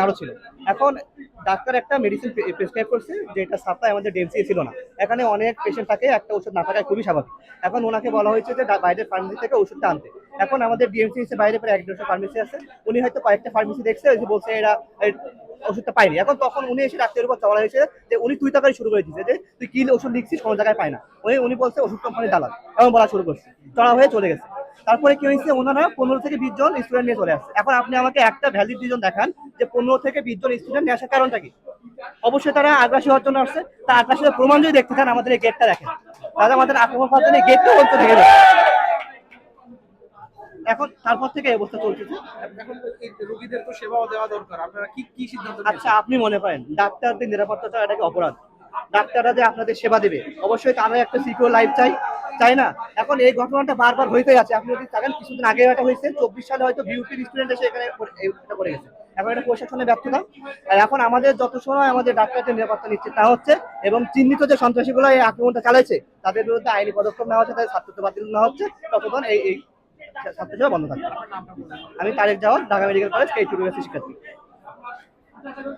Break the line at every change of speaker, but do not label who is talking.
আরো ছিল। এখন ডাক্তার একটা মেডিসিন প্রেসক্রাইব করছে যে এটা সাপ্লাই আমাদের ডিএমসি ছিল না। এখানে অনেক পেশেন্ট থাকে, একটা ওষুধ না থাকা খুবই স্বাভাবিক। এখন ওনাকে বলা হয়েছে যে বাইরের ফার্মেসি থেকে ওষুধটা আনতে। এখন আমাদের ডিএমসি বাইরে প্রায় 1-1.5 ফার্মেসি আছে। উনি হয়তো কয়েকটা ফার্মেসি দেখছে, ওই যে বলছে এরা ওষুধটা পাইনি। এখন তখন উনি এসে ডাক্তারের উপর চড়া হয়েছে যে উনি তুই তাকারি শুরু করে দিচ্ছে যে তুই কি ওষুধ লিখছিস কোনো জায়গায় পায় না। উনি বলছে ওষুধ কোম্পানির দালাল, এমন বলা শুরু করছে। চড়া হয়ে চলে গেছে। তারপরে কি হয়েছে, ওনারা 15 থেকে 20 জন স্টুডেন্ট নিয়ে চলে আসছে। এখন আপনি আমাকে একটা ভ্যালিড রিজন দেখান যে 15 থেকে 20 জন স্টুডেন্ট নিয়ে আসার কারণটা কি? অবশ্যই তারা আগ্রাসী হওয়ার জন্য আসছে। তা আগ্রাসীর প্রমাণ যদি দেখতে চান আমাদের এই গেটটা দেখেন, তাহলে আমাদের আক্রমণ করার জন্য গেটটা বলতে ভেঙে দেয়। এখন তারপর থেকে এই অবস্থা চলতেছে।
এখন এই রোগীদের তো সেবাও দেওয়া দরকার, আপনারা কি কি সিদ্ধান্ত
আচ্ছা,
নিয়েছেন?
আপনি মনে করেন ডাক্তারদের নিরাপত্তা ছাড়া এটা কি অপরাধ? ডাক্তাররা যে আপনাদের সেবা দেবে, অবশ্যই তারা একটা সিকিউর লাইফ চাই, তাই না? এখন এই ঘটনাটা বারবার হইতে আছে। আপনি যদি থাকেন, কিছুদিন আগে এটা হয়েছে, 24 সালে হয়তো বিউপির স্টুডেন্ট এসে এখানে এটা করে গেছে। এখন এটা প্রশাসনের ব্যর্থতা। আর এখন আমাদের যত সময় আমাদের ডাক্তারদের নিরাপত্তা নিচ্ছে তা হচ্ছে, এবং চিহ্নিত যে সন্ত্রাসীগুলো এই আক্রমণটা চালাইছে তাদের বিরুদ্ধে আইনি পদক্ষেপ নেওয়া হচ্ছে, তাদের ছাত্রত্ব বাতিল নেওয়া হচ্ছে, ততক্ষণ এই ছাত্রসেবা বন্ধ থাকবে। আমি তারেক জাওয়াদ, ঢাকা মেডিকেল কলেজ, কেইটি শিক্ষার্থী।